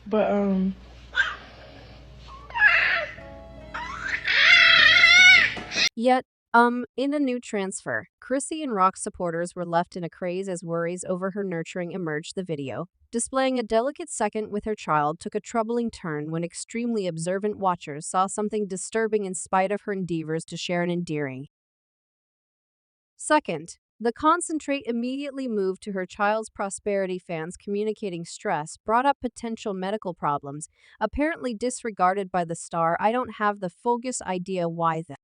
But Yet, in a new transfer, Chrissy and Rock supporters were left in a craze as worries over her nurturing emerged. The video, displaying a delicate second with her child, took a troubling turn when extremely observant watchers saw something disturbing in spite of her endeavors to share an endearing second. The concentrate immediately moved to her child's prosperity. Fans communicating stress brought up potential medical problems, apparently disregarded by the star. I don't have the foggiest idea why that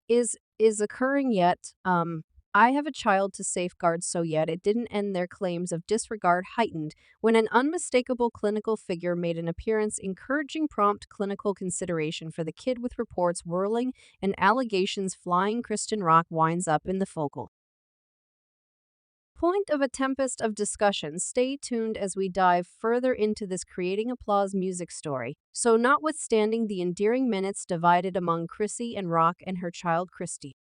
is occurring yet. I have a child to safeguard, so yet it didn't end. Their claims of disregard heightened when an unmistakable clinical figure made an appearance, encouraging prompt clinical consideration for the kid. With reports whirling and allegations flying, Christian Rock winds up in the focal point of a tempest of discussion. Stay tuned as we dive further into this creating applause music story. So, notwithstanding the endearing minutes divided among Chrissy and Rock and her child Christy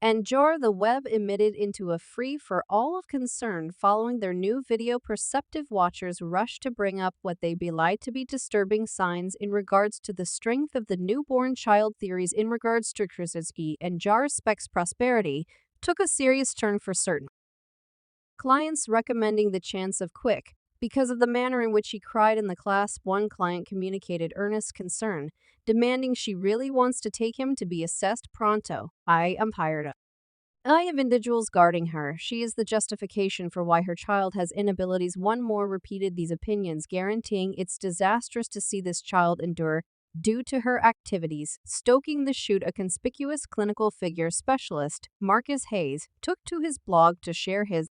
and Jar, the web emitted into a free for all of concern following their new video. Perceptive watchers rushed to bring up what they belied to be disturbing signs in regards to the strength of the newborn child. Theories in regards to Chrissy and Jar's specs prosperity took a serious turn for certain clients, recommending the chance of quick because of the manner in which he cried in the class. One client communicated earnest concern, demanding she really wants to take him to be assessed pronto. I am tired of individuals guarding her. She is the justification for why her child has inabilities. One more repeated these opinions, guaranteeing it's disastrous to see this child endure due to her activities. Stoking the shoot, a conspicuous clinical figure specialist, Marcus Hayes, took to his blog to share his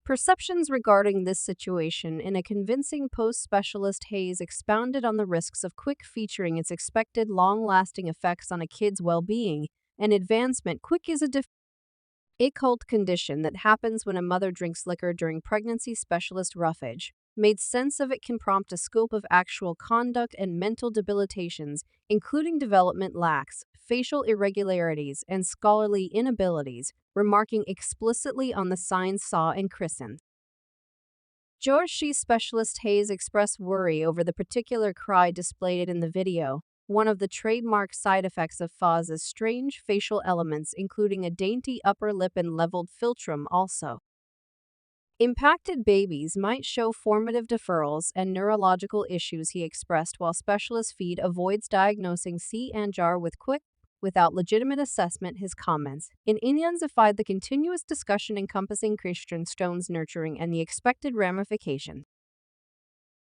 perceptions regarding this situation. In a convincing post, specialist Hayes expounded on the risks of quick, featuring its expected long-lasting effects on a kid's well-being and advancement. Quick is a cult condition that happens when a mother drinks liquor during pregnancy. Specialist Ruffage made sense of it can prompt a scope of actual conduct and mental debilitations, including development lacks, facial irregularities, and scholarly inabilities, remarking explicitly on the signs saw in Chrisen. George She specialist Hayes expressed worry over the particular cry displayed in the video. One of the trademark side effects of FAS is strange facial elements, including a dainty upper lip and leveled philtrum. Also, impacted babies might show formative deferrals and neurological issues, he expressed. While specialist Feed avoids diagnosing C and jar with quick without legitimate assessment, his comments intensified the continuous discussion encompassing Christian Stone's nurturing and the expected ramifications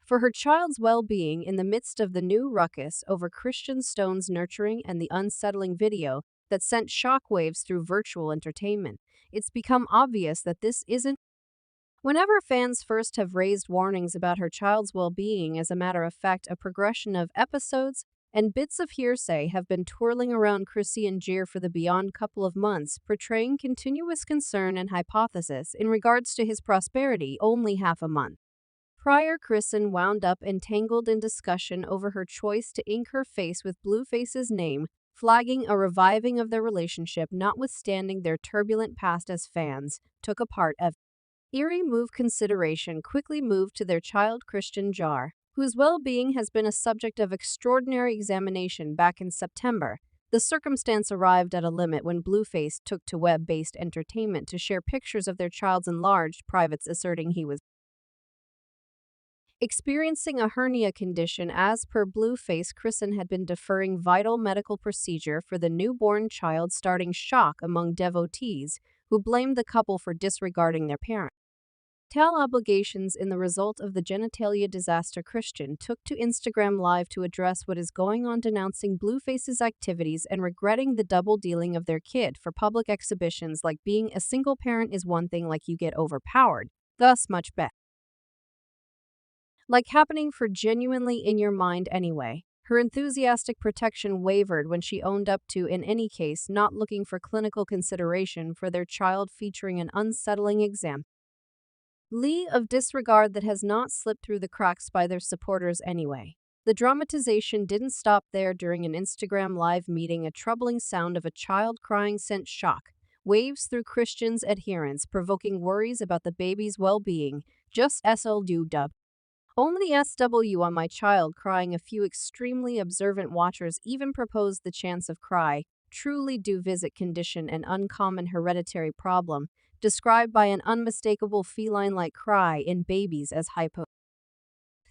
for her child's well-being. In the midst of the new ruckus over Christian Stone's nurturing and the unsettling video that sent shockwaves through virtual entertainment, it's become obvious that this isn't whenever fans first have raised warnings about her child's well-being. As a matter of fact, a progression of episodes and bits of hearsay have been twirling around Chrisean Jeer for the beyond couple of months, portraying continuous concern and hypothesis in regards to his prosperity. Only half a month prior, Chrisen wound up entangled in discussion over her choice to ink her face with Blueface's name, flagging a reviving of their relationship notwithstanding their turbulent past. As fans took a part of eerie move, consideration quickly moved to their child Christian Jar, whose well-being has been a subject of extraordinary examination. Back in September, the circumstance arrived at a limit when Blueface took to web-based entertainment to share pictures of their child's enlarged privates, asserting he was experiencing a hernia condition. As per Blueface, Chrisen had been deferring vital medical procedure for the newborn child, starting shock among devotees who blamed the couple for disregarding their parent obligations. In the result of the genitalia disaster, Christian took to Instagram Live to address what is going on, denouncing Blueface's activities and regretting the double dealing of their kid for public exhibitions. Like being a single parent is one thing, like you get overpowered, thus much better. Like happening for genuinely in your mind anyway. Her enthusiastic protection wavered when she owned up to, in any case, not looking for clinical consideration for their child, featuring an unsettling example of disregard that has not slipped through the cracks by their supporters anyway. The dramatization didn't stop there. During an Instagram Live meeting, a troubling sound of a child crying sent shock waves through Christian's adherents, provoking worries about the baby's well-being. Just SL do dub. Only SW on my child crying. A few extremely observant watchers even proposed the chance of cry, truly do visit condition an uncommon hereditary problem, described by an unmistakable feline-like cry in babies as hypo.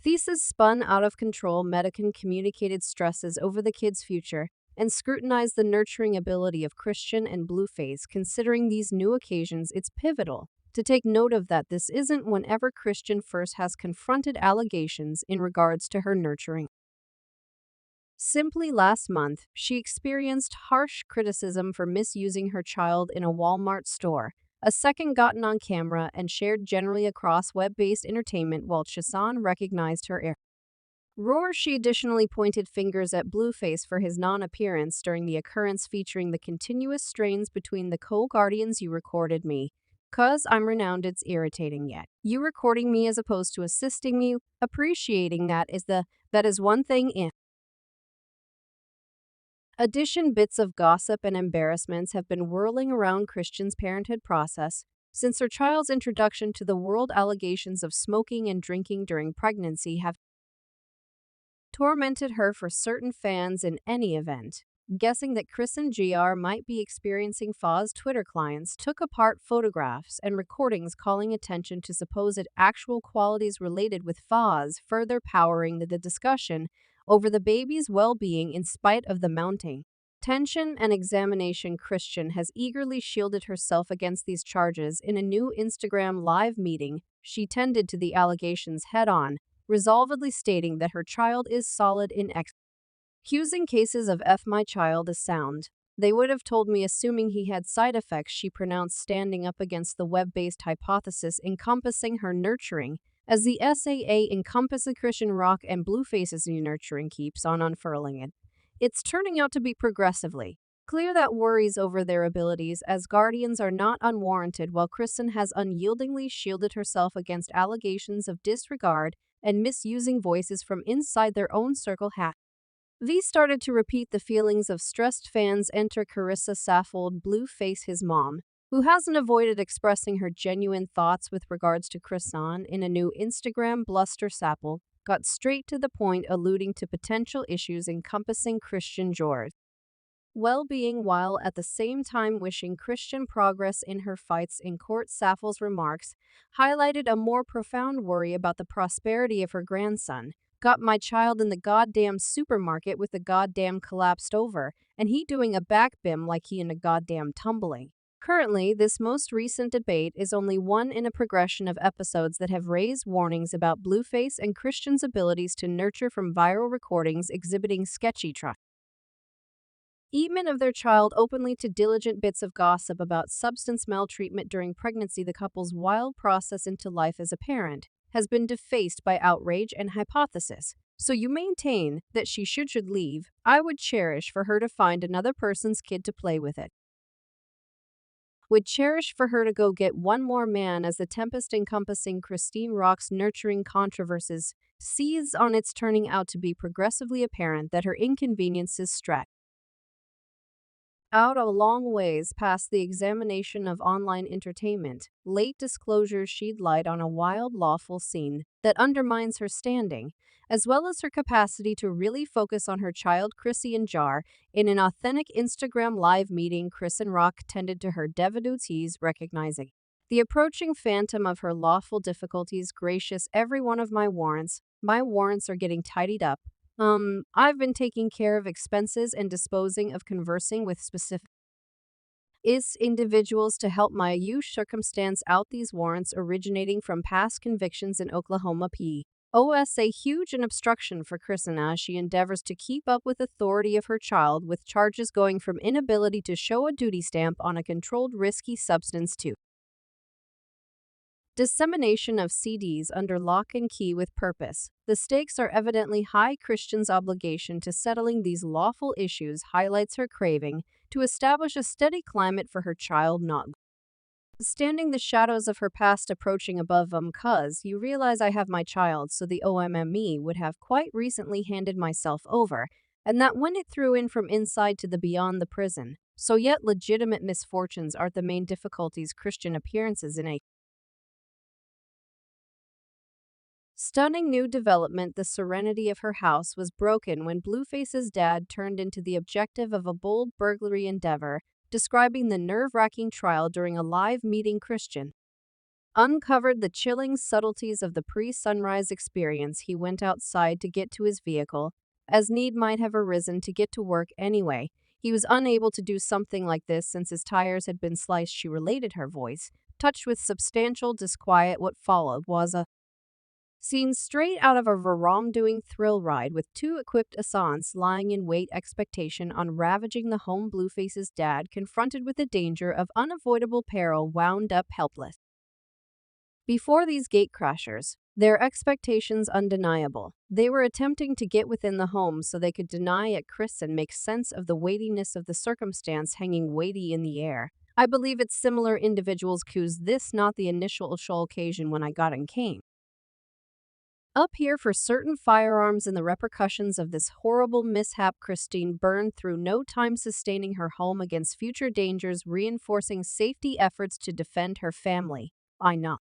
Thesis spun out of control. Medican communicated stresses over the kid's future and scrutinized the nurturing ability of Chrisean and Blueface. Considering these new occasions, it's pivotal to take note of that this isn't whenever Chrisean first has confronted allegations in regards to her nurturing. Simply last month, she experienced harsh criticism for misusing her child in a Walmart store. A second gotten on camera and shared generally across web-based entertainment while Chrisean recognized her error. She additionally pointed fingers at Blueface for his non-appearance during the occurrence, featuring the continuous strains between the co-guardians. You recorded me. 'Cause I'm renowned, it's irritating yet. You recording me as opposed to assisting me, appreciating that is one thing in addition. Bits of gossip and embarrassments have been whirling around Chrisean's parenthood process since her child's introduction to the world. Allegations of smoking and drinking during pregnancy have tormented her. For certain fans in any event, guessing that Chrisean Gr might be experiencing FA's Twitter clients took apart photographs and recordings calling attention to supposed actual qualities related with FA's, further powering the discussion over the baby's well-being in spite of the mounting tension and examination. Chrisean has eagerly shielded herself against these charges. In a new Instagram live meeting, she tended to the allegations head-on, resolvedly stating that her child is solid in accusing cases of my child is sound. They would have told me, assuming he had side effects, she pronounced, standing up against the web-based hypothesis encompassing her nurturing, as the SAA encompasses Chrisean Rock and Blueface's new nurturing keeps on unfurling it. It's turning out to be progressively clear that worries over their abilities as guardians are not unwarranted, while Chrisean has unyieldingly shielded herself against allegations of disregard and misusing voices from inside their own circle. These started to repeat the feelings of stressed fans. Enter Carissa Saffold, Blueface, his mom, who hasn't avoided expressing her genuine thoughts with regards to Chrisean. In a new Instagram bluster, Saffold got straight to the point, alluding to potential issues encompassing Chrisean George's well-being while at the same time wishing Chrisean progress in her fights in court. Saffold's remarks highlighted a more profound worry about the prosperity of her grandson. Got my child in the goddamn supermarket with the goddamn collapsed over, and he doing a back bim like he in a goddamn tumbling. Currently, this most recent debate is only one in a progression of episodes that have raised warnings about Blueface and Chrisean's abilities to nurture, from viral recordings exhibiting sketchy treatment of their child openly to diligent bits of gossip about substance maltreatment during pregnancy. The couple's wild process into life as a parent has been defaced by outrage and hypothesis. So you maintain that she should leave. I would cherish for her to find another person's kid to play with it. Would cherish for her to go get one more man. As the tempest encompassing Chrisean Rock's nurturing controversies seethes on, it's turning out to be progressively apparent that her inconveniences stretch out a long ways past the examination of online entertainment. Late disclosures shed light on a wild lawful scene that undermines her standing, as well as her capacity to really focus on her child. Chrisean Jar, in an authentic Instagram live meeting, Chrisean Rock tended to her devotees, recognizing the approaching phantom of her lawful difficulties. Gracious, every one of my warrants are getting tidied up. I've been taking care of expenses and disposing of conversing with specific individuals to help my use circumstance out. These warrants originating from past convictions in Oklahoma POS a huge an obstruction for Chrisean as she endeavors to keep up with authority of her child, with charges going from inability to show a duty stamp on a controlled risky substance to dissemination of CDs under lock and key with purpose. The stakes are evidently high. Chrisean's obligation to settling these lawful issues highlights her craving to establish a steady climate for her child, not standing the shadows of her past approaching above them. 'Cause you realize I have my child, so the OMME would have quite recently handed myself over, and that when it threw in from inside to the beyond the prison. So yet legitimate misfortunes aren't the main difficulties. Chrisean appearances in a Stunning new development, the serenity of her house was broken when Blueface's dad turned into the objective of a bold burglary endeavor, describing the nerve-wracking trial during a live meeting. Chrisean uncovered the chilling subtleties of the pre-sunrise experience. He went outside to get to his vehicle, as need might have arisen to get to work anyway. He was unable to do something like this since his tires had been sliced, she related, her voice touched with substantial disquiet. What followed was a scene straight out of a wrongdoing thrill ride, with two equipped assailants lying in wait, expectation on ravaging the home. Blueface's dad, confronted with the danger of unavoidable peril, wound up helpless before these gatecrashers, their expectations undeniable. They were attempting to get within the home so they could deny it. Chrisean makes sense of the weightiness of the circumstance hanging weighty in the air. I believe it's similar individuals cause this, not the initial occasion when I got and came up here for certain firearms and the repercussions of this horrible mishap. Christine burned through no time sustaining her home against future dangers, reinforcing safety efforts to defend her family. I know.